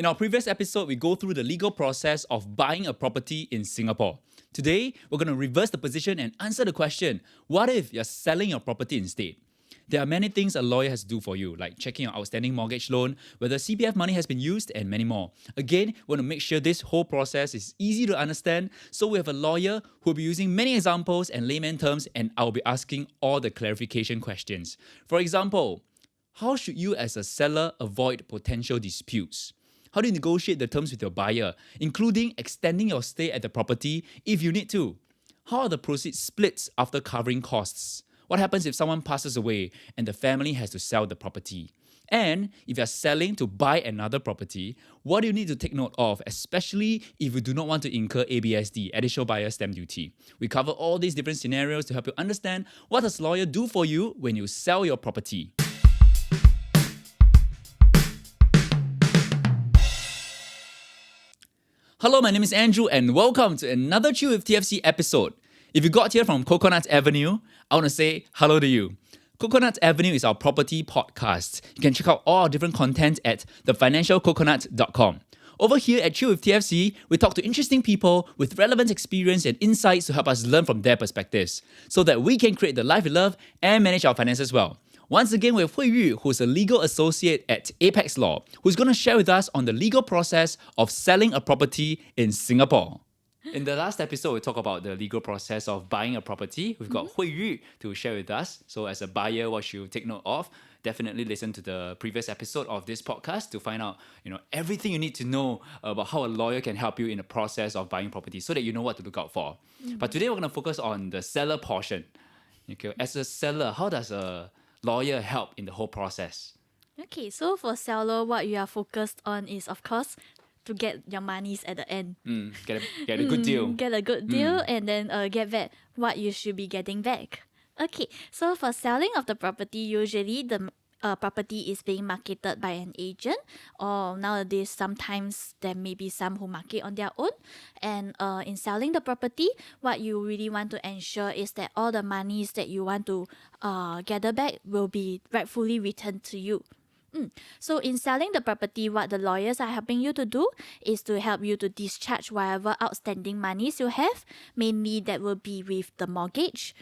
In our previous episode, we go through the legal process of buying a property in Singapore. Today, we're going to reverse the position and answer the question, what if you're selling your property instead? There are many things a lawyer has to do for you, like checking your outstanding mortgage loan, whether CPF money has been used, and many more. Again, we want to make sure this whole process is easy to understand, so we have a lawyer who will be using many examples and layman terms, and I'll be asking all the clarification questions. For example, how should you as a seller avoid potential disputes? How do you negotiate the terms with your buyer, including extending your stay at the property if you need to? How are the proceeds split after covering costs? What happens if someone passes away and the family has to sell the property? And if you're selling to buy another property, what do you need to take note of, especially if you do not want to incur ABSD, Additional Buyer Stamp Duty? We cover all these different scenarios to help you understand what does lawyer do for you when you sell your property. Hello, my name is Andrew and welcome to another Chill with TFC episode. If you got here from Coconut Avenue, I want to say hello to you. Coconut Avenue is our property podcast. You can check out all our different content at thefinancialcoconut.com. Over here at Chill with TFC, we talk to interesting people with relevant experience and insights to help us learn from their perspectives so that we can create the life we love and manage our finances well. Once again, we have Hui Yu, who's a legal associate at Apex Law, who's going to share with us on the legal process of selling a property in Singapore. In the last episode, we talked about the legal process of buying a property. We've got Hui Yu to share with us. So as a buyer, what you take note of, definitely listen to the previous episode of this podcast to find out, everything you need to know about how a lawyer can help you in the process of buying property so that you know what to look out for. But today, we're going to focus on the seller portion. Okay, as a seller, how does a lawyer help in the whole process? Okay, so for seller, what you are focused on is, of course, to get your monies at the end. Get a good deal. Get a good deal and then get back what you should be getting back. Okay, so for selling of the property, usually the property is being marketed by an agent, or nowadays sometimes there may be some who market on their own. And in selling the property, what you really want to ensure is that all the monies that you want to gather back will be rightfully returned to you. So in selling the property, what the lawyers are helping you to do is to help you to discharge whatever outstanding monies you have. Mainly that will be with the mortgage,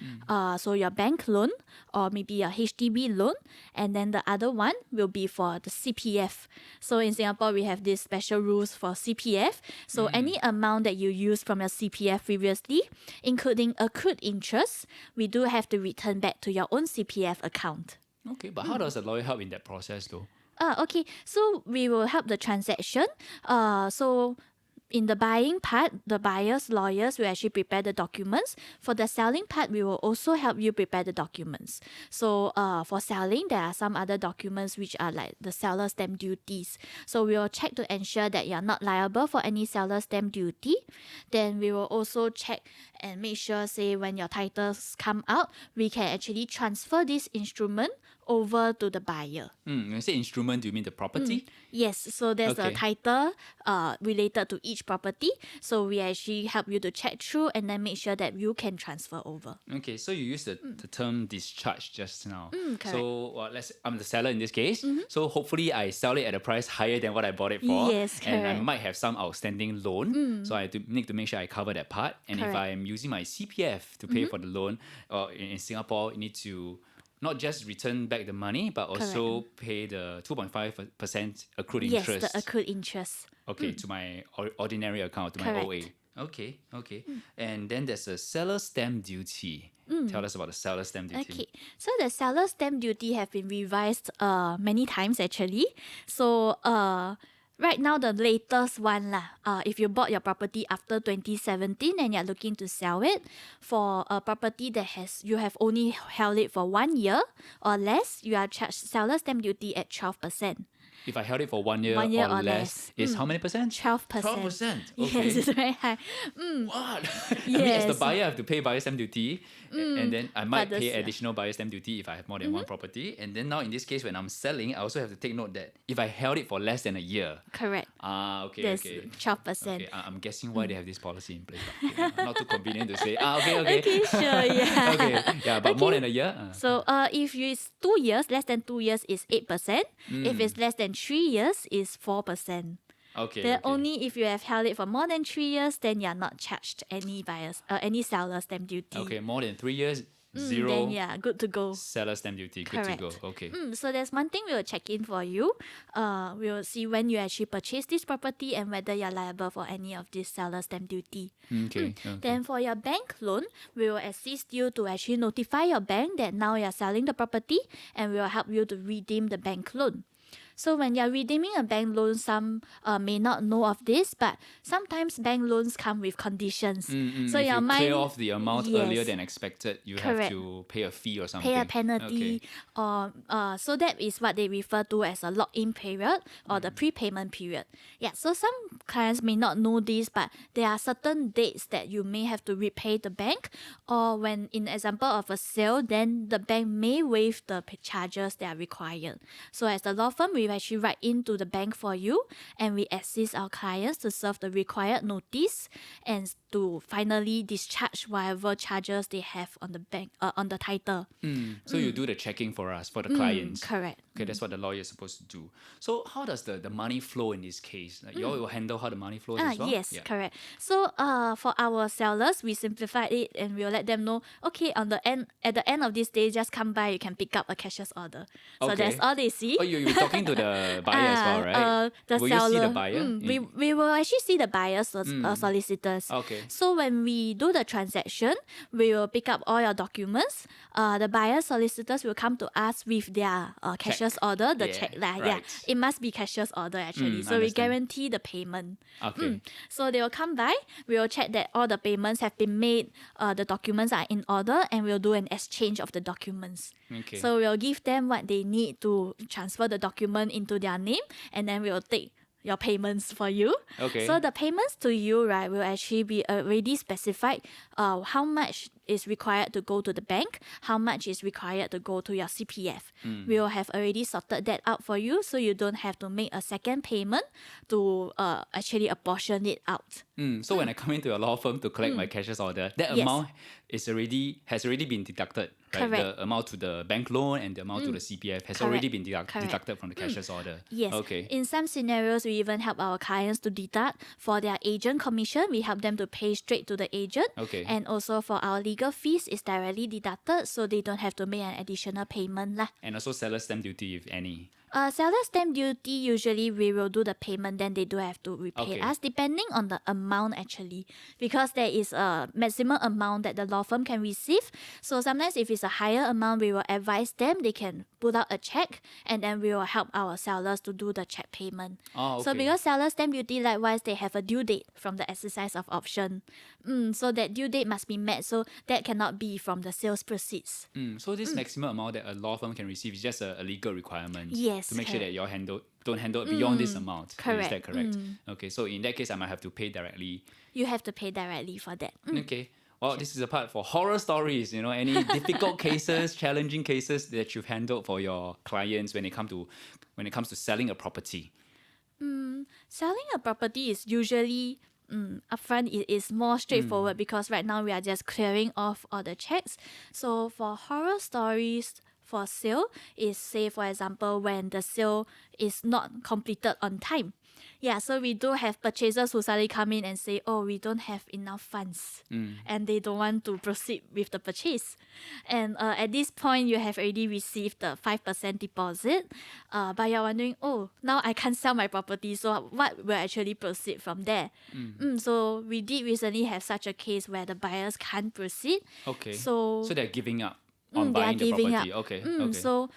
so your bank loan or maybe your HDB loan. And then the other one will be for the CPF. So in Singapore, we have these special rules for CPF. So any amount that you use from your CPF previously, including accrued interest, we do have to return back to your own CPF account. Okay, but how does a lawyer help in that process though? Okay, so we will help the transaction. So in the buying part, the buyer's lawyers will actually prepare the documents. For the selling part, we will also help you prepare the documents. So for selling, there are some other documents which are like the seller stamp duties. So we will check to ensure that you're not liable for any seller stamp duty. Then we will also check and make sure, say, when your titles come out, we can actually transfer this instrument over to the buyer. When you say instrument, do you mean the property? Yes, so there's a title related to each property. So we actually help you to check through and then make sure that you can transfer over. Okay, so you used the term discharge just now. Correct. So I'm the seller in this case. So hopefully I sell it at a price higher than what I bought it for. Yes, and I correct. might have some outstanding loan. So I need to make sure I cover that part. And if I'm using my CPF to pay for the loan, or in Singapore, you need to not just return back the money, but also pay the 2.5% accrued interest. Yes, the accrued interest. Okay, to my ordinary account, to Correct. my OA. Okay. And then there's a seller stamp duty. Tell us about the seller stamp duty. Okay, so the seller stamp duty have been revised many times actually. So right now the latest one if you bought your property after 2017 and you're looking to sell it, for a property that you have only held it for 1 year or less, you are charged seller stamp duty at 12%. If I held it for 1 year, 1 year or or less, it's how many percent? 12%. 12%. Okay. Yes, it's very high. What? I mean, Yes. as the buyer, I have to pay buyer stamp duty, and then I might But pay additional buyer stamp duty if I have more than one property. And then now in this case, when I'm selling, I also have to take note that if I held it for less than a year, Correct. okay, There's okay. 12%. Okay, I'm guessing why they have this policy in place. But, not too convenient to say. Okay. Okay, sure, yeah. Okay, yeah, but more than a year. So if it's 2 years, less than 2 years is 8%. If it's less than 3 years, is 4%. Okay. Then okay. only if you have held it for more than 3 years, then you're not charged any seller stamp duty. Okay, more than 3 years, Then zero yeah, good to go. seller stamp duty. Good to go. Correct. Okay. So there's one thing we will check in for you. We will see when you actually purchase this property and whether you're liable for any of this seller stamp duty. Okay. Then for your bank loan, we will assist you to actually notify your bank that now you're selling the property, and we will help you to redeem the bank loan. So when you're redeeming a bank loan, some may not know of this, but sometimes bank loans come with conditions. So if your you mind clear off the amount Yes. earlier than expected, you have Correct. to pay a fee or something. pay a penalty, Okay. or so that is what they refer to as a lock-in period or the prepayment period. Yeah, so some clients may not know this, but there are certain dates that you may have to repay the bank, or when in example of a sale, then the bank may waive the charges that are required. So as the law firm, we actually write into the bank for you, and we assist our clients to serve the required notice and to finally discharge whatever charges they have on the bank on the title. So you do the checking for us, for the clients. Correct. Okay, that's what the lawyer is supposed to do. So how does the money flow in this case? Like you all will handle how the money flows as well? Yes, Yeah. correct. So for our sellers, we simplified it and we'll let them know, okay, at the end of this day, just come by, you can pick up a cashier's order. So Okay. that's all they see. Oh, you're talking to the buyer as well, right? The will seller. you see the buyer? We will actually see the buyers solicitors. Okay. So when we do the transaction, we will pick up all your documents. The buyer solicitors will come to us with their cashier's order, the Yeah, check. Yeah, right. it must be cashier's order actually. So we understand. guarantee the payment. Okay. So they will come by, we will check that all the payments have been made, the documents are in order, and we'll do an exchange of the documents. Okay. So we'll give them what they need to transfer the document into their name, and then we'll take your payments for you. Okay. So the payments to you, right, will actually be already specified how much is required to go to the bank, how much is required to go to your CPF. We will have already sorted that out for you, so you don't have to make a second payment to actually apportion it out. So when I come into your law firm to collect my cashier's order, that Yes. amount has already been deducted, right? Correct. The amount to the bank loan and the amount to the CPF has already been Correct. deducted from the cashier's order. Yes. Okay. In some scenarios, we even help our clients to deduct for their agent commission. We help them to pay straight to the agent. Okay. And also for our legal fees, it's directly deducted, so they don't have to make an additional payment lah. And also seller stamp duty, if any. Seller stamp duty, usually we will do the payment, then they do have to repay Okay. us, depending on the amount actually, because there is a maximum amount that the law firm can receive. So sometimes if it's a higher amount, we will advise them they can put out a check, and then we will help our sellers to do the check payment. Oh, So okay. because seller stamp duty, likewise, they have a due date from the exercise of option. So that due date must be met, so that cannot be from the sales proceeds. So this maximum amount that a law firm can receive is just a legal requirement. Yes, To make sure that correct. you don't handle it beyond this amount. Is correct. that correct? Okay. So in that case, I might have to pay directly. You have to pay directly for that. Okay. Well, this is a part for horror stories. Any difficult cases, challenging cases that you've handled for your clients when it comes to selling a property. Selling a property is usually upfront. It is more straightforward because right now we are just clearing off all the checks. So for horror stories for sale is, say for example, when the sale is not completed on time. Yeah, so we do have purchasers who suddenly come in and say, oh, we don't have enough funds, and they don't want to proceed with the purchase. And at this point, you have already received the 5% deposit, but you're wondering, oh, now I can't sell my property, so what will actually proceed from there? So we did recently have such a case where the buyers can't proceed. Okay. So they're giving up on they are buying the giving property. up. Okay. Okay. So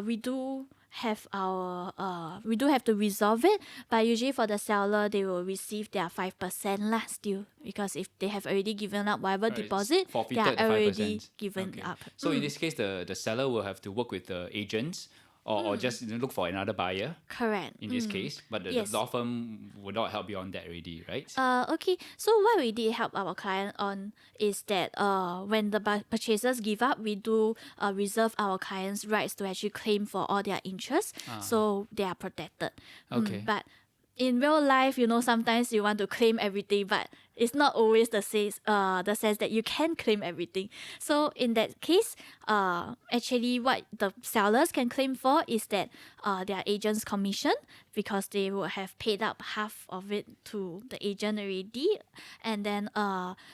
we do have we do have to resolve it, but usually for the seller, they will receive their 5% lah still, because if they have already given up whatever Right, deposit, they forfeited are the already 5%. given Okay. up. So in this case, the seller will have to work with the agents or just look for another buyer Correct. in this case. But the Yes. law firm would not help you on that already, right? Okay, so what we did help our client on is that when the purchasers give up, we do reserve our clients' rights to actually claim for all their interests, so they are protected. Okay. But in real life, sometimes you want to claim everything, but it's not always the sense that you can claim everything. So in that case, actually what the sellers can claim for is that their agent's commission, because they will have paid up half of it to the agent already. And then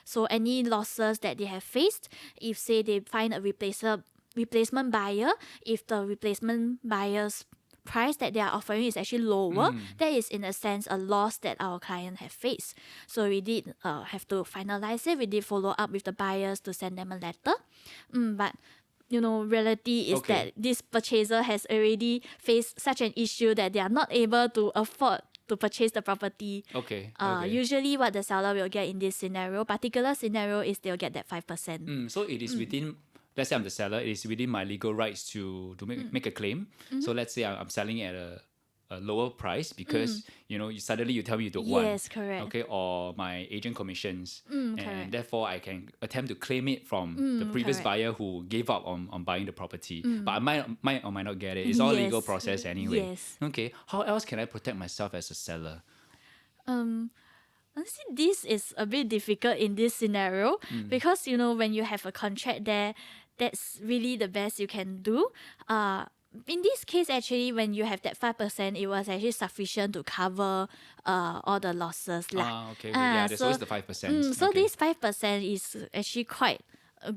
so any losses that they have faced, if say they find a replacement buyer, if the replacement buyer's price that they are offering is actually lower, that is in a sense a loss that our client have faced. So we did have to finalize it. We did follow up with the buyers to send them a letter. But reality is that this purchaser has already faced such an issue that they are not able to afford to purchase the property. Usually what the seller will get in this particular scenario, is they'll get that 5%. So it is within, let's say I'm the seller, it is within my legal rights to make a claim. So let's say I'm selling at a lower price because you suddenly you tell me you don't want. Yes, correct. Okay, or my agent commissions, correct. and therefore I can attempt to claim it from the previous correct. buyer who gave up on buying the property. But I might or might not get it. It's all legal process anyway. Yes. Okay, how else can I protect myself as a seller? Honestly, this is a bit difficult in this scenario because when you have a contract there, that's really the best you can do. In this case, actually, when you have that 5%, it was actually sufficient to cover all the losses. Okay. Yeah, there's always the 5%. So this 5% is actually quite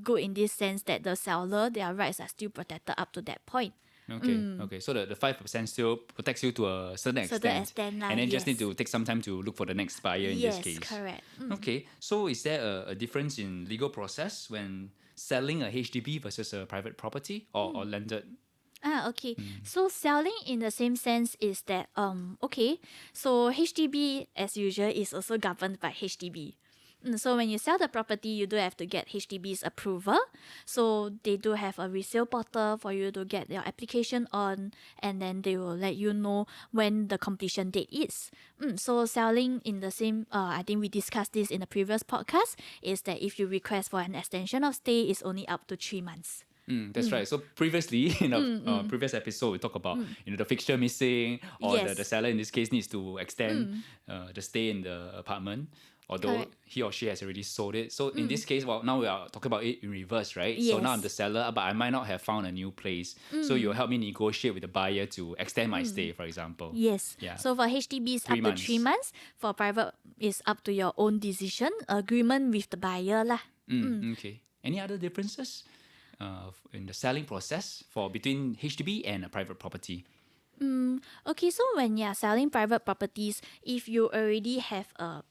good in this sense that the seller, their rights are still protected up to that point. Okay. So the 5% still protects you to a certain extent. And then just need to take some time to look for the next buyer in this case. Yes, correct. Okay. So is there a difference in legal process when selling a HDB versus a private property or landed? Okay. So selling in the same sense is that so HDB as usual is also governed by HDB. So when you sell the property, you do have to get HDB's approval. So they do have a resale portal for you to get your application on, and then they will let you know when the completion date is. So selling in the same, I think we discussed this in the previous podcast, is that if you request for an extension of stay, it's only up to 3 months. That's right. So previously, in a previous episode, we talked about the fixture missing, or the seller in this case needs to extend the stay in the apartment, although Correct. he or she has already sold it. So in this case, now we are talking about it in reverse, right? So now I'm the seller, but I might not have found a new place. So you'll help me negotiate with the buyer to extend my stay, for example. Yes. Yeah. So for HDB is 3 up to 3 months. For private is up to your own decision, agreement with the buyer lah. Okay. Any other differences in the selling process between HDB and a private property? Okay, so when you're selling private properties, if you already have a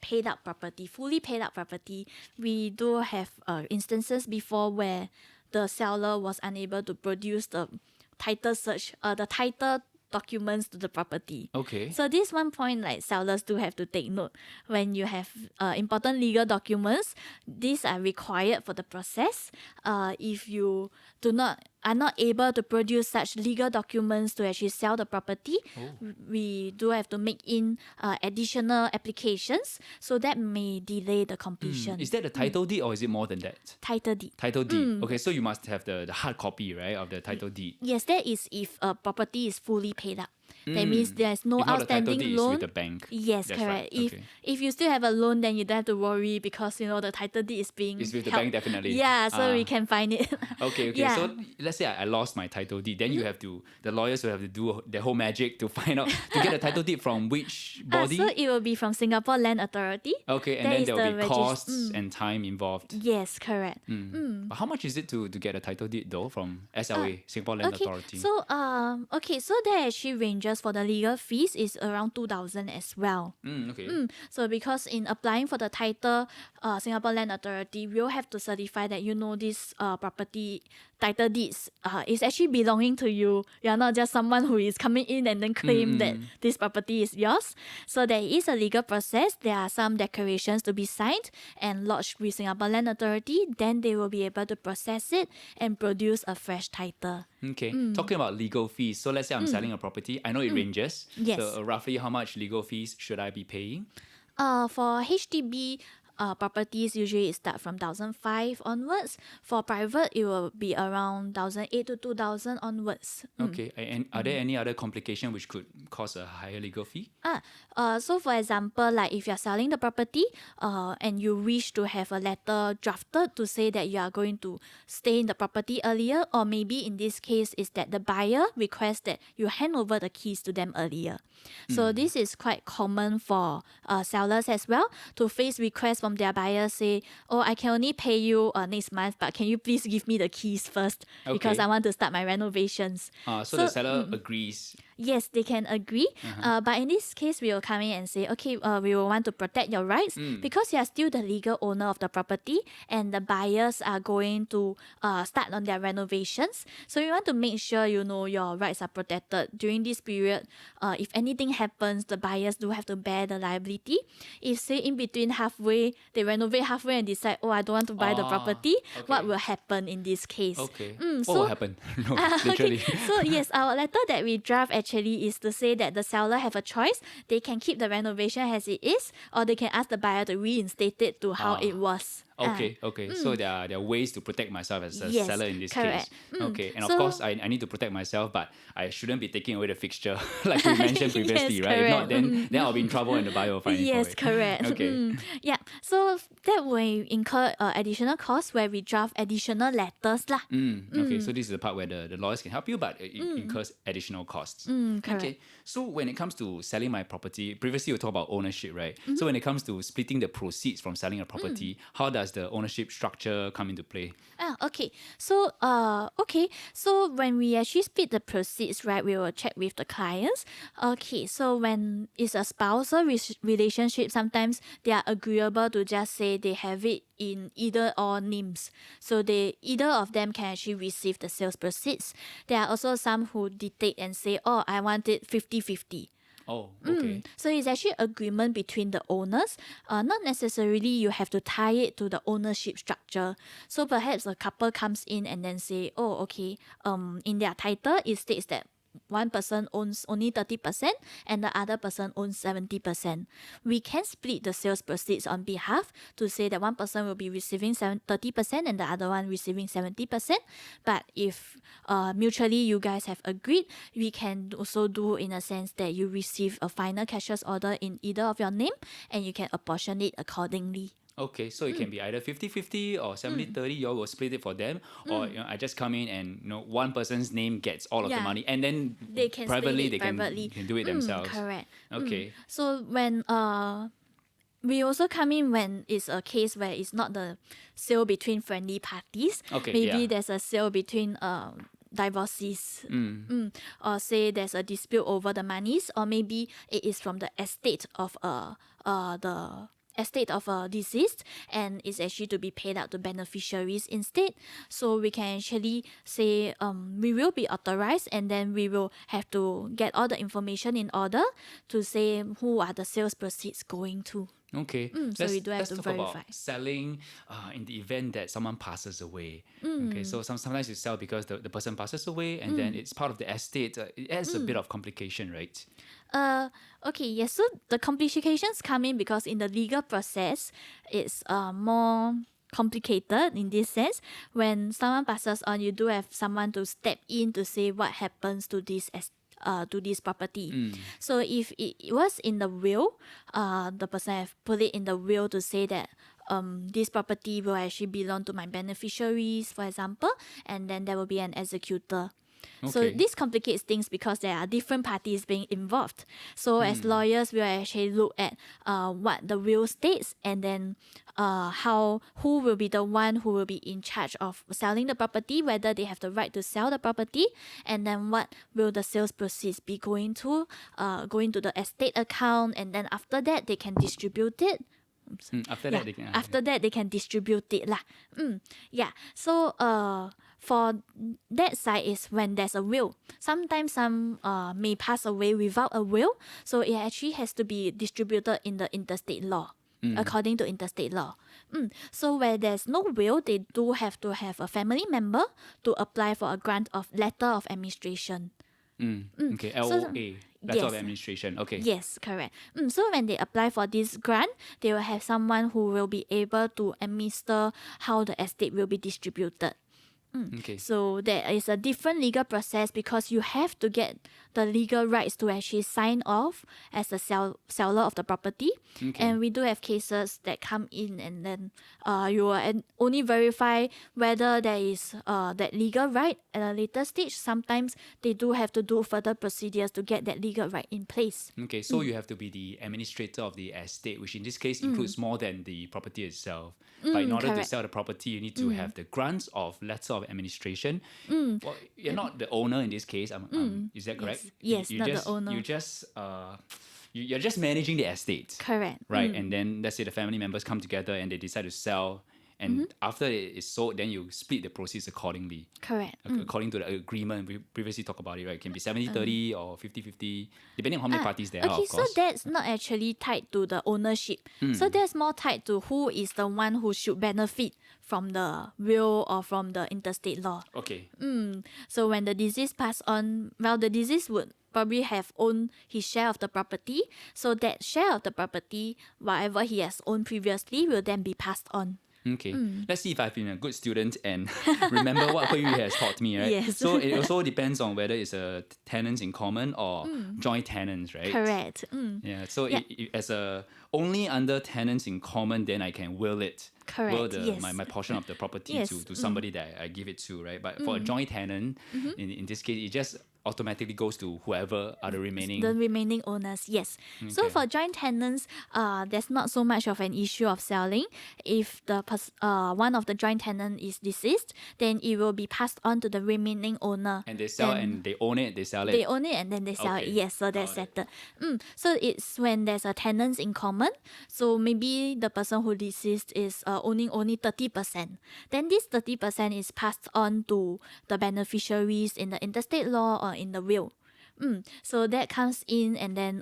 fully paid up property, we do have instances before where the seller was unable to produce the title documents to the property. Okay. So this one point, like sellers do have to take note. When you have important legal documents, these are required for the process. If you are not able to produce such legal documents to actually sell the property, we do have to make in additional applications, so that may delay the completion. Is that the title deed or is it more than that? Title deed. Title deed. Okay, so you must have the hard copy, right, of the title deed. Yes, that is if a property is fully paid up. That means there's no If not, the outstanding title deed loan. is with the bank. Yes, That's correct. right. If you still have a loan, then you don't have to worry because the title deed is being It's with the held. bank, definitely. Yeah, so we can find it. Okay. Yeah. So let's say I lost my title deed. Then the lawyers will have to do their whole magic to find out, to get the title deed from which body? So it will be from Singapore Land Authority. Okay, and That then is there will the be costs and time involved. Yes, correct. But how much is it to get a title deed though from SLA, Singapore Land Authority? So so that actually ranges for the legal fees is around 2,000 as well. Okay. So because in applying for the title, Singapore Land Authority will have to certify that this property title deeds is actually belonging to you. You are not just someone who is coming in and then claim that this property is yours. So there is a legal process. There are some declarations to be signed and lodged with Singapore Land Authority. Then they will be able to process it and produce a fresh title. Okay. Talking about legal fees. So let's say I'm selling a property. I know it ranges. Yes. So roughly how much legal fees should I be paying? For HDB, properties usually start from 1,005 onwards. For private, it will be around 1,008 to 2,000 onwards. Okay. And are there any other complication which could cause a higher legal fee? So for example, like if you're selling the property and you wish to have a letter drafted to say that you are going to stay in the property earlier, or maybe in this case is that the buyer requests that you hand over the keys to them earlier. So this is quite common for sellers as well, to face requests from their buyers say, oh, I can only pay you next month, but can you please give me the keys first because Okay. I want to start my renovations. So the seller agrees. Yes, they can agree. But in this case, we will come in and say, okay, we will want to protect your rights because you are still the legal owner of the property and the buyers are going to start on their renovations. So we want to make sure you know your rights are protected during this period. If anything happens, the buyers do have to bear the liability. If say in between halfway, they renovate halfway and decide, oh, I don't want to buy the property, what okay. will happen in this case? Okay. so What will happen? No, literally. Okay. So yes, our letter that we draft actually is to say that the seller have a choice. They can keep the renovation as it is, or they can ask the buyer to reinstate it to how it was. Okay. So there are ways to protect myself as a Yes, seller in this correct. case. Okay. And of So- course, I need to protect myself, but I shouldn't be taking away the fixture like we mentioned previously, Yes, right? If not, correct. then I'll be in trouble and the buyer will find me for Yes, it. correct. Okay. Yeah. So that will incur additional costs where we draft additional letters lah. Okay, so this is the part where the lawyers can help you, but it incurs additional costs. Correct. Okay, so when it comes to selling my property, previously we talked about ownership, right? So when it comes to splitting the proceeds from selling a property, how does the ownership structure come into play? Okay. So So when we actually split the proceeds, right, we will check with the clients. Okay. So when it's a spousal relationship, sometimes they are agreeable to just say they have it in either or names. So either of them can actually receive the sales proceeds. There are also some who dictate and say, oh, I want it 50-50. Oh, okay. So it's actually agreement between the owners. Not necessarily you have to tie it to the ownership structure. So perhaps a couple comes in and then say, oh, okay, in their title it states that one person owns only 30% and the other person owns 70%. We can split the sales proceeds on behalf to say that one person will be receiving 30% and the other one receiving 70%. But if mutually you guys have agreed, we can also do in a sense that you receive a final cashier's order in either of your name and you can apportion it accordingly. Okay, so it can be either 50-50 or 70-30, you all will split it for them, or I just come in and one person's name gets all of the Yeah. money, and then They can privately split it they privately. can do it themselves. Correct. Okay. So when we also come in when it's a case where it's not the sale between friendly parties. Okay, Maybe yeah. there's a sale between divorcees. Or say there's a dispute over the monies, or maybe it is from the estate of the estate of a deceased and is actually to be paid out to beneficiaries instead. So we can actually say we will be authorized and then we will have to get all the information in order to say who are the sales proceeds going to. Okay. So we do have let's to talk verify. about selling in the event that someone passes away. Okay, so sometimes you sell because the person passes away and then it's part of the estate. It adds a bit of complication, right? Okay, yes, so the complications come in because in the legal process, it's more complicated in this sense. When someone passes on, you do have someone to step in to say what happens to this property. So if it was in the will, the person have put it in the will to say that this property will actually belong to my beneficiaries, for example, and then there will be an executor. So Okay. this complicates things because there are different parties being involved. So as lawyers, we will actually look at what the will states and then who will be the one who will be in charge of selling the property, whether they have the right to sell the property, and then what will the sales proceeds be going to the estate account, and then after that they can distribute it. After that, they can. After that they can distribute it lah. Yeah. So for that side is when there's a will. Sometimes some may pass away without a will, so it actually has to be distributed in the interstate law. According to interstate law. So where there's no will, they do have to have a family member to apply for a grant of letter of administration. Okay, LOA. letter of Yes. administration. Okay. Yes, correct. So when they apply for this grant, they will have someone who will be able to administer how the estate will be distributed. Okay. So there is a different legal process because you have to get the legal rights to actually sign off as the seller of the property. Okay. And we do have cases that come in and then you will only verify whether there is that legal right at a later stage. Sometimes they do have to do further procedures to get that legal right in place. Okay, so you have to be the administrator of the estate, which in this case includes more than the property itself. But in order to correct. sell the property, you need to have the grants of letter of administration. Well, you're not the owner in this case. Is that correct? Yes, You not the just, owner. you're just managing the estate. Correct. Right, and then let's say the family members come together and they decide to sell, and after it is sold, then you split the proceeds accordingly. Correct. According to the agreement, we previously talked about it, right? It can be 70-30 or 50-50, depending on how many parties there are, Okay, of so course. that's not actually tied to the ownership. So that's more tied to who is the one who should benefit from the will or from the interstate law. Okay, So when the deceased pass on, well, the deceased would probably have owned his share of the property. So that share of the property, whatever he has owned previously, will then be passed on. okay. Let's see if I've been a good student and remember what Hui Yu has taught me, right? Yes. So it also depends on whether it's a tenants in common or joint tenants, right? Correct. Yeah. So Yeah. as a only under tenants in common, then I can will it. Will Correct, yes. my portion of the property Yes, to somebody that I give it to, right? But for a joint tenant, in this case, it just automatically goes to whoever are the remaining. The remaining owners, yes. So Okay. for joint tenants, there's not so much of an issue of selling. If the one of the joint tenant is deceased, then it will be passed on to the remaining owner. And they sell Then and they own it, they sell it. they own it and then they sell Okay, it. Yes, so that's got it. settled. So it's when there's a tenants in common. So maybe the person who deceased is owning only 30%. Then this 30% is passed on to the beneficiaries in the interstate law or in the will. So that comes in and then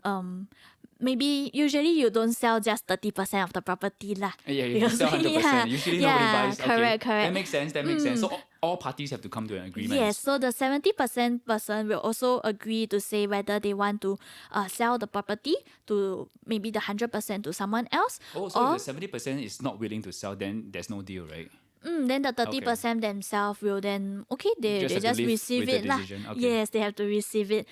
maybe usually you don't sell just 30% of the property lah. Yeah, you Because- sell 100%. yeah, Usually yeah, nobody buys. Okay. correct. That makes sense. So all parties have to come to an agreement. Yes, so the 70% person will also agree to say whether they want to sell the property to maybe the 100% to someone else. Oh, so or if the 70% is not willing to sell, then there's no deal, right? then the 30% themselves will then they Just have to just live receive with the it lah. decision. Okay. Yes, they have to receive it.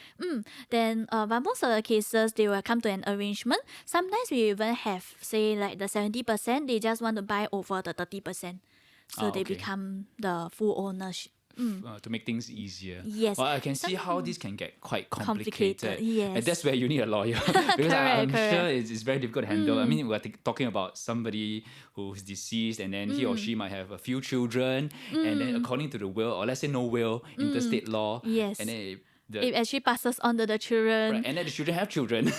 Then but most of the cases they will come to an arrangement. Sometimes we even have say like the 70% they just want to buy over the 30%, so they okay. become the full ownership. To make things easier. Yes. Well, I can see how this can get quite complicated. Yes. And that's where you need a lawyer. Because I'm Correct. sure it's very difficult to handle. I mean, we're talking about somebody who's deceased and then he or she might have a few children. And then according to the will, or let's say no will, interstate law. Yes. And then It actually passes on to the children. right, and then the children have children.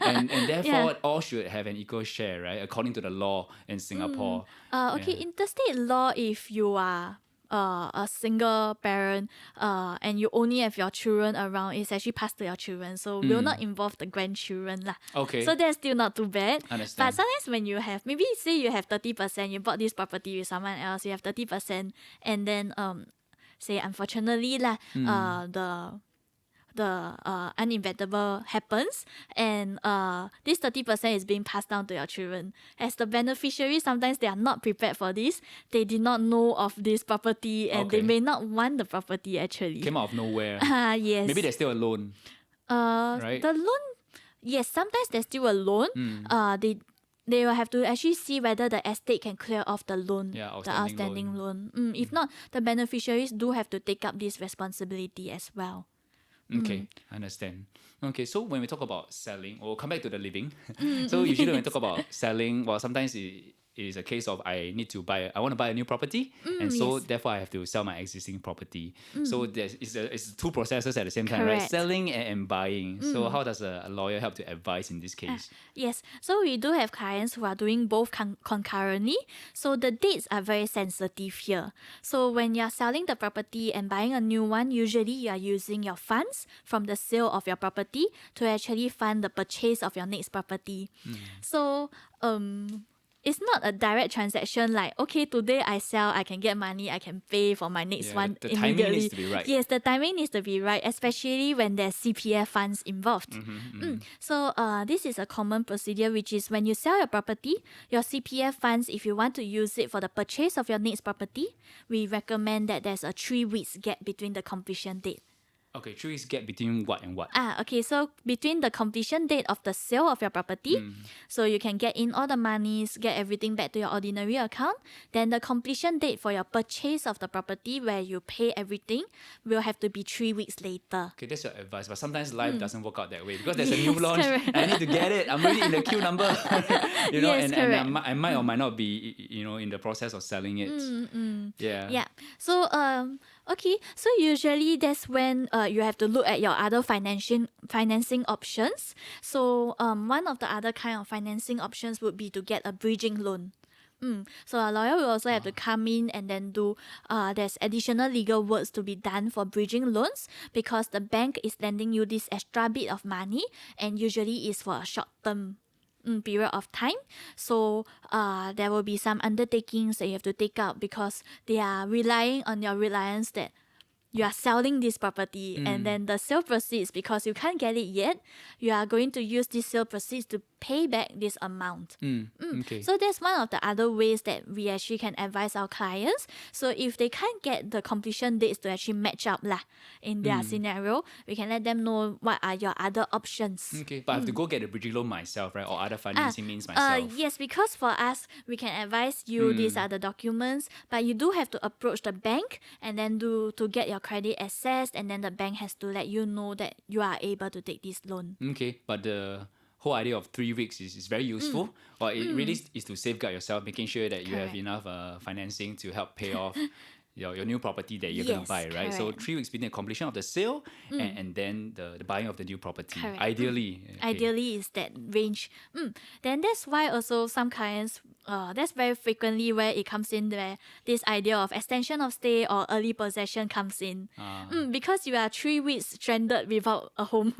and therefore, all should have an equal share, right? According to the law in Singapore. Okay, interstate law, if you are a single parent and you only have your children around, it's actually passed to your children. So will not involve the grandchildren lah. Okay. So that's still not too bad. Understand. But sometimes when you have, maybe say you have 30%, you bought this property with someone else, you have 30%, and then say unfortunately lah, the uneventable happens and this 30% is being passed down to your children. As the beneficiaries, sometimes they are not prepared for this. They did not know of this property and they Okay. may not want the property actually. Came out of nowhere. Yes. Maybe there's still a loan. right? The loan, yes, sometimes there's still a loan. They will have to actually see whether the estate can clear off the loan, Yeah, the outstanding outstanding loan. If not, the beneficiaries do have to take up this responsibility as well. Okay, I understand. Okay, so when we talk about selling, we'll come back to the living. So usually when we talk about selling, well, sometimes it is a case of I want to buy a new property, and so yes. therefore I have to sell my existing property. So it's two processes at the same time, right? Correct. Selling and buying. So how does a lawyer help to advise in this case? Yes, so we do have clients who are doing both concurrently. So the dates are very sensitive here. So when you're selling the property and buying a new one, usually you are using your funds from the sale of your property to actually fund the purchase of your next property. So it's not a direct transaction like, okay, today I sell, I can get money, I can pay for my next one the immediately. timing needs to be right. Yes, the timing needs to be right, especially when there's CPF funds involved. So this is a common procedure, which is when you sell your property, your CPF funds, if you want to use it for the purchase of your next property, we recommend that there's a 3 weeks gap between the completion date. Okay, 3 weeks gap between what and what? Okay, so between the completion date of the sale of your property, so you can get in all the monies, get everything back to your ordinary account. Then the completion date for your purchase of the property, where you pay everything, will have to be 3 weeks later. Okay, that's your advice. But sometimes life doesn't work out that way because there's a new Yes, launch. correct. I need to get it. I'm already in the queue number. Yes, and correct. I might or might not be, in the process of selling it. Yeah. Yeah. So okay. So usually that's when you have to look at your other financing options. So one of the other kind of financing options would be to get a bridging loan. So a lawyer will also have to come in and then do there's additional legal works to be done for bridging loans, because the bank is lending you this extra bit of money, and usually is for a short term period of time. So there will be some undertakings that you have to take out, because they are relying on your reliance that you are selling this property, and then the sale proceeds, because you can't get it yet, you are going to use this sale proceeds to pay back this amount. Okay. So that's one of the other ways that we actually can advise our clients. So if they can't get the completion dates to actually match up in their scenario, we can let them know what are your other options. Okay, but I have to go get a bridging loan myself, right? Or other financing means myself. Yes, because for us, we can advise you these are the documents, but you do have to approach the bank and then to get your credit assessed, and then the bank has to let you know that you are able to take this loan. Okay, but the whole idea of 3 weeks is very useful. Or it really is to safeguard yourself, making sure that you have Correct. enough financing to help pay off your new property that you're going Yes, to buy, right? So correct. 3 weeks between the completion of the sale and then the buying of the new property. Correct. Ideally. Okay. Ideally is that range. Then that's why also some clients, that's very frequently where it comes in, where this idea of extension of stay or early possession comes in. Because you are 3 weeks stranded without a home.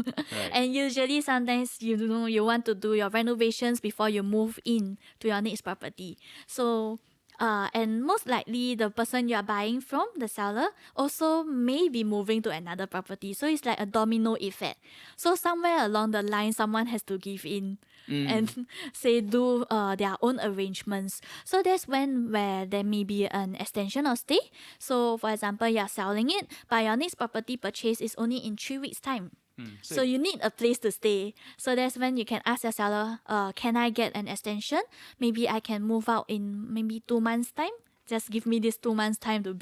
And usually sometimes you want to do your renovations before you move in to your next property. So and most likely the person you are buying from, the seller, also may be moving to another property. So it's like a domino effect. So somewhere along the line, someone has to give in and say do their own arrangements. So that's where there may be an extension of stay. So for example, you are selling it, but your next property purchase is only in 3 weeks' time. So you need a place to stay. So that's when you can ask your seller, can I get an extension? Maybe I can move out in maybe 2 months' time. Just give me this 2 months' time to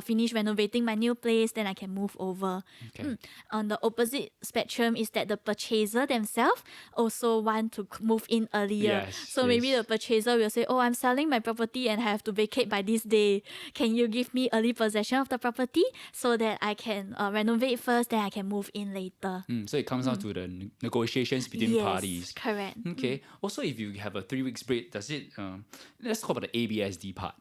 finish renovating my new place, then I can move over. Okay. On the opposite spectrum is that the purchaser themselves also want to move in earlier. Yes, So maybe yes. the purchaser will say, oh, I'm selling my property and I have to vacate by this day. Can you give me early possession of the property so that I can renovate first, then I can move in later? So it comes down to the negotiations between Yes, parties. correct. Okay. Also, if you have a 3 weeks break, does it? Let's talk about the ABSD part.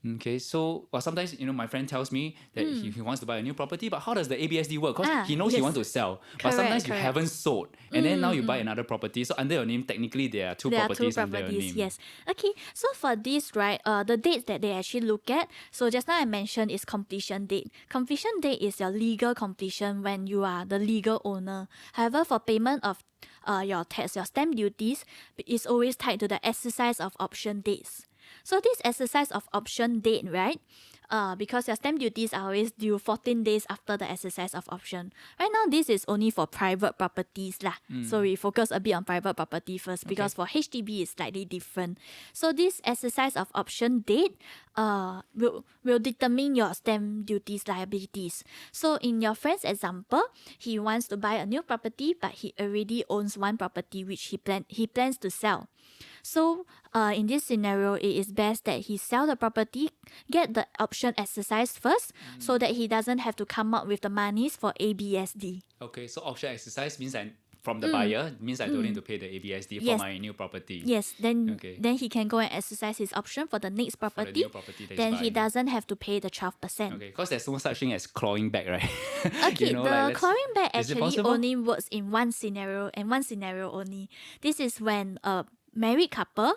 Okay, so sometimes my friend tells me that he wants to buy a new property, but how does the ABSD work? Because he knows he yes. wants to sell, but Correct, sometimes you correct. haven't sold, and then now you buy another property. So under your name, technically there are two There are two properties under your properties, name. yes. Okay, so for this, right, the dates that they actually look at, so just now I mentioned is completion date. Completion date is your legal completion when you are the legal owner. However, for payment of your tax, your stamp duties, is always tied to the exercise of option dates. So this exercise of option date, right? Because your stamp duties are always due 14 days after the exercise of option. Right now, this is only for private properties lah. So we focus a bit on private property first, because for HDB it's slightly different. So this exercise of option date will determine your stamp duties liabilities. So in your friend's example, he wants to buy a new property, but he already owns one property which he plans to sell. So in this scenario, it is best that he sell the property, get the option exercised first, so that he doesn't have to come up with the monies for ABSD. Okay, so option exercise means from the buyer means I don't need to pay the ABSD for Yes. my new property. Yes, then Okay. then he can go and exercise his option for the next For the property. new property that Then he's he buying. doesn't have to pay the 12%. Okay, because there's no such thing as clawing back, right? Okay, the clawing back is it actually possible? only works in one scenario, and one scenario only. This is when a married couple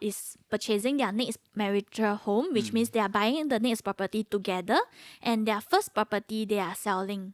is purchasing their next marital home, which means they are buying the next property together, and their first property they are selling.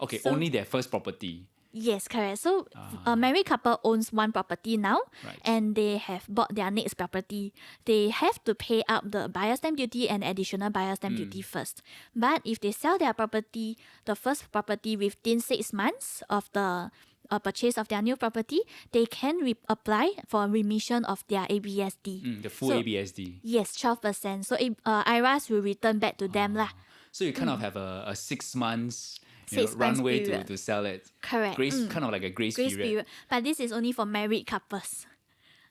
Okay, So- only their first property. Yes, correct. So a married couple owns one property now, Right. and they have bought their next property. They have to pay up the buyer stamp duty and additional buyer stamp duty first. But if they sell their property, the first property within 6 months of the purchase of their new property, they can apply for remission of their ABSD. The full So- ABSD. Yes, 12%. So IRAS will return back to them lah. So you kind of have a 6 months 6 months runway period. to sell it. Correct. Grace, kind of like a grace period. But this is only for married couples.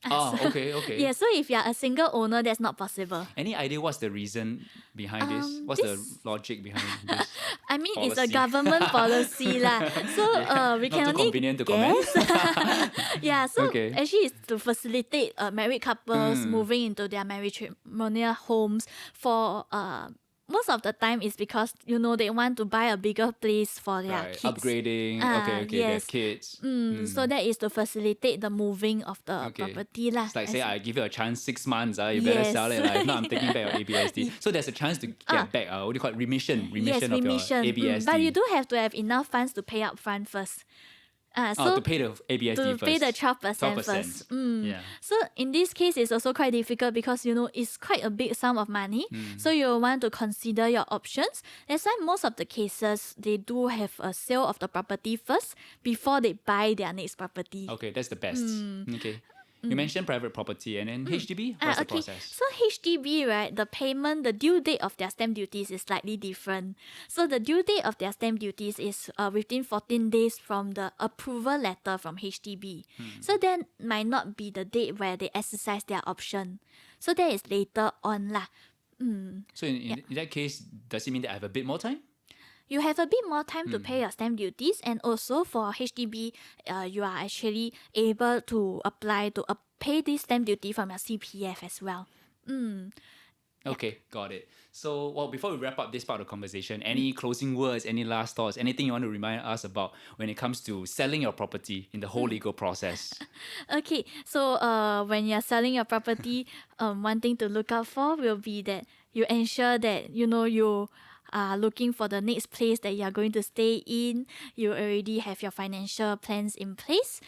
Oh, okay, okay. Yeah, so if you're a single owner, that's not possible. Any idea what's the reason behind this? What's the logic behind this? I mean, it's a Policy. government policy lah. So we Not can too only convenient to comment. guess. Yeah, so Okay. actually it's to facilitate married couples moving into their matrimonial homes for most of the time is because they want to buy a bigger place for their Right, kids. upgrading. Okay, they have yes. kids. So that is to facilitate the moving of the Okay. property lah. It's like say As- I give you a chance 6 months, you better sell it. If not, I'm taking back your ABSD. So there's a chance to get back. What do you call it? Remission of remission. your ABSD. But you do have to have enough funds to pay up front first. So to pay the ABSD to first. pay the 12% 12%. first. Yeah. So in this case, it's also quite difficult because it's quite a big sum of money. So you want to consider your options. That's why most of the cases they do have a sale of the property first before they buy their next property. Okay, that's the best. Okay. You mentioned private property and then HDB. What's the process? So HDB, right, the due date of their stamp duties is slightly different. So the due date of their stamp duties is within 14 days from the approval letter from HDB. So that might not be the date where they exercise their option. So that is later on lah. So in that case, does it mean that I have a bit more time? You have a bit more time to pay your stamp duties, and also for HDB, you are actually able to apply to pay this stamp duty from your CPF as well. Okay, got it. So, before we wrap up this part of the conversation, any closing words, any last thoughts, anything you want to remind us about when it comes to selling your property in the whole legal process? Okay, so when you're selling your property, one thing to look out for will be that you ensure that you are looking for the next place that you are going to stay in. You already have your financial plans in place.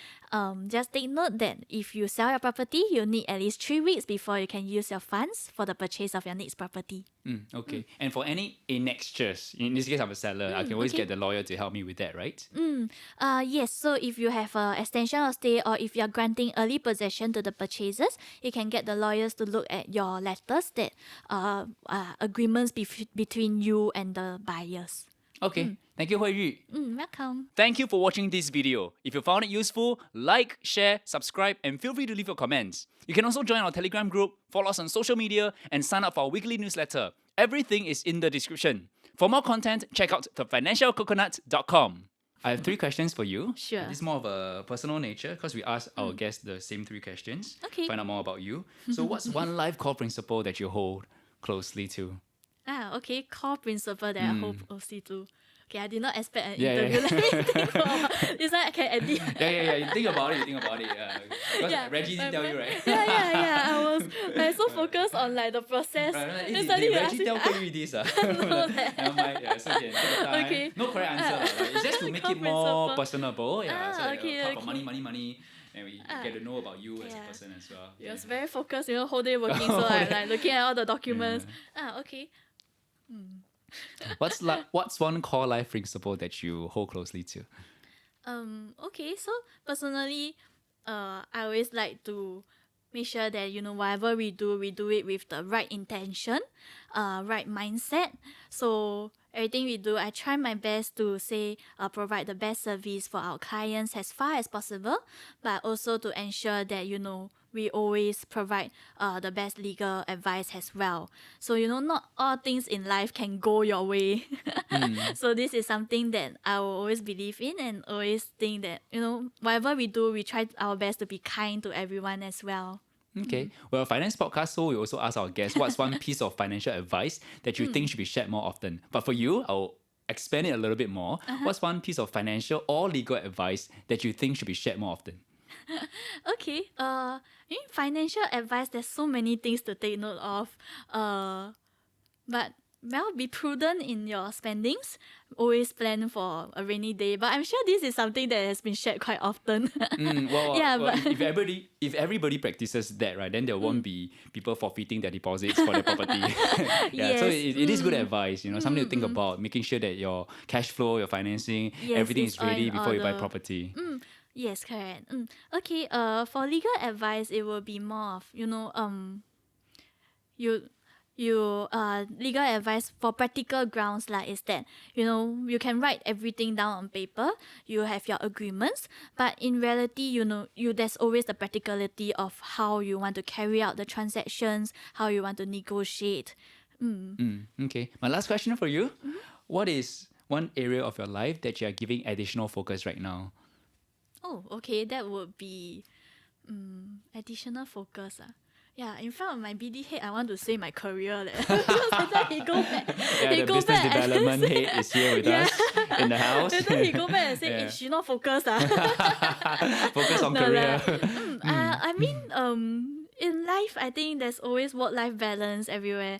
Just take note that if you sell your property, you need at least 3 weeks before you can use your funds for the purchase of your next property. Okay. And for any annexures, in this case, I'm a seller, I can always okay. get the lawyer to help me with that, right? Yes, so if you have an extension of stay or if you're granting early possession to the purchasers, you can get the lawyers to look at your letters that agreements between you and the buyers. Okay. Thank you, Hui Yu. Welcome. Thank you for watching this video. If you found it useful, like, share, subscribe, and feel free to leave your comments. You can also join our Telegram group, follow us on social media, and sign up for our weekly newsletter. Everything is in the description. For more content, check out thefinancialcoconut.com. I have 3 questions for you. Sure. This is more of a personal nature because we ask our guests the same 3 questions. Okay. Find out more about you. So what's one life core principle that you hold closely to? Okay, core principle that I hope closely to. Okay, I did not expect an Yeah, interview. yeah. Let me think for a while. This one I can edit. Yeah. You think about it. Because Yeah, Reggie didn't tell you, right? Yeah. I was so focused on the process. Right. Then suddenly Did you ask Reggie me, tell Hui Yu this? Never mind. Yeah, so you can take the time. Okay. No correct answer. Right? It's just to make it Core more principle. personable. Yeah. So that, okay, apart from okay. money, and we get to know about you as a Yeah. person as well. He was very focused, whole day working, so I'm looking at all the documents. Okay. What's one core life principle that you hold closely to? Okay, so personally, I always like to make sure that whatever we do it with the right intention, right mindset. So everything we do, I try my best to provide the best service for our clients as far as possible, but also to ensure that we always provide the best legal advice as well. So not all things in life can go your way. So this is something that I will always believe in and always think that whatever we do, we try our best to be kind to everyone as well. Okay. Well, finance podcast, so we also ask our guests what's one piece of financial advice that you think should be shared more often. But for you, I'll expand it a little bit more. What's one piece of financial or legal advice that you think should be shared more often? Okay. In financial advice, there's so many things to take note of. But well, be prudent in your spendings. Always plan for a rainy day. But I'm sure this is something that has been shared quite often. Yeah, Well, but if everybody practices that, right, then there won't be people forfeiting their deposits for their property. Yeah, so Yes. it is good advice, something to think about, making sure that your cash flow, your financing, Yes, everything it's is all ready in before you buy order. property. Yes, correct. Okay. For legal advice, it will be more of you legal advice for practical grounds like is that you can write everything down on paper, you have your agreements, but in reality there's always the practicality of how you want to carry out the transactions, how you want to negotiate. Okay, my last question for you: What is one area of your life that you are giving additional focus right now? Oh, okay, that would be additional focus. Yeah, in front of my BD head, I want to say my career. Because later he go back. Yeah, He the go business back and development say, head is here with yeah. us in the house. Later he go back and say, Yeah. she not focused. Focus on No career. lah. I mean, in life, I think there's always work-life balance everywhere.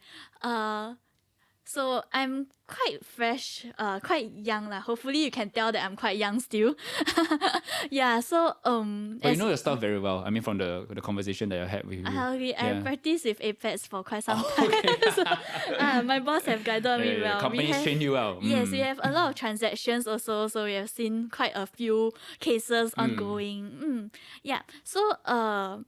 So I'm quite fresh, quite young lah. Hopefully you can tell that I'm quite young still. Yeah. So But you know your stuff very well. I mean, from the conversation that I had with you. okay, I Yeah. practice with Apex for quite some time. So, my boss have guided me well. Companies train you well. Yes, we have a lot of transactions also, so we have seen quite a few cases ongoing. Yeah. So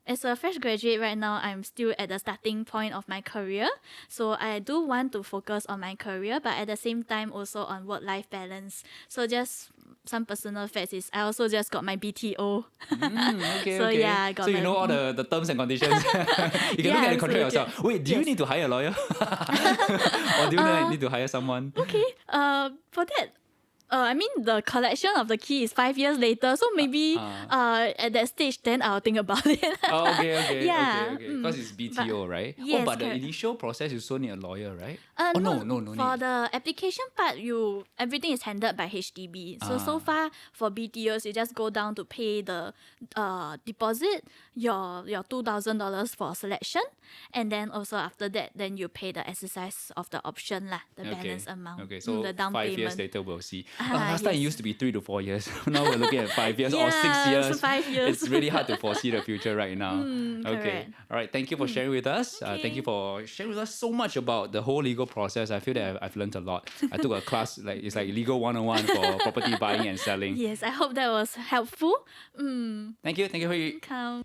as a fresh graduate right now, I'm still at the starting point of my career. So I do want to focus on my career, but at the same time also on work-life balance. So just some personal facts is I also just got my BTO. Okay, So, okay. yeah, I got So you my- know all the terms and conditions. You can look at the contract so yourself. Wait, do you yes. need to hire a lawyer? Or do you need to hire someone? Okay. For that, I mean the collection of the key is 5 years later, so maybe at that stage then I'll think about it. Oh, okay. Yeah, Okay. Because it's BTO, right? yes, but the correct. initial process you still need a lawyer, right? No, no for need. the application part, everything is handled by HDB. So far for BTOs, you just go down to pay the deposit, your $2,000 for selection, and then also after that, then you pay the exercise of the option lah, the balance amount. Okay, so the down 5 payment. years later we'll see. Ah, Last time it yes. used to be 3 to 4 years. Now we're looking at 5 years or 6 Yeah, years. so 5 years. It's really hard to foresee the future right now. Okay. correct. All right. Thank you for sharing with us. Thank Okay. you for sharing with us so much about the whole legal process. I feel that I've learned a lot. I took a class it's like legal 101 for property buying and selling. Yes, I hope that was helpful. Thank you. Thank you for Come.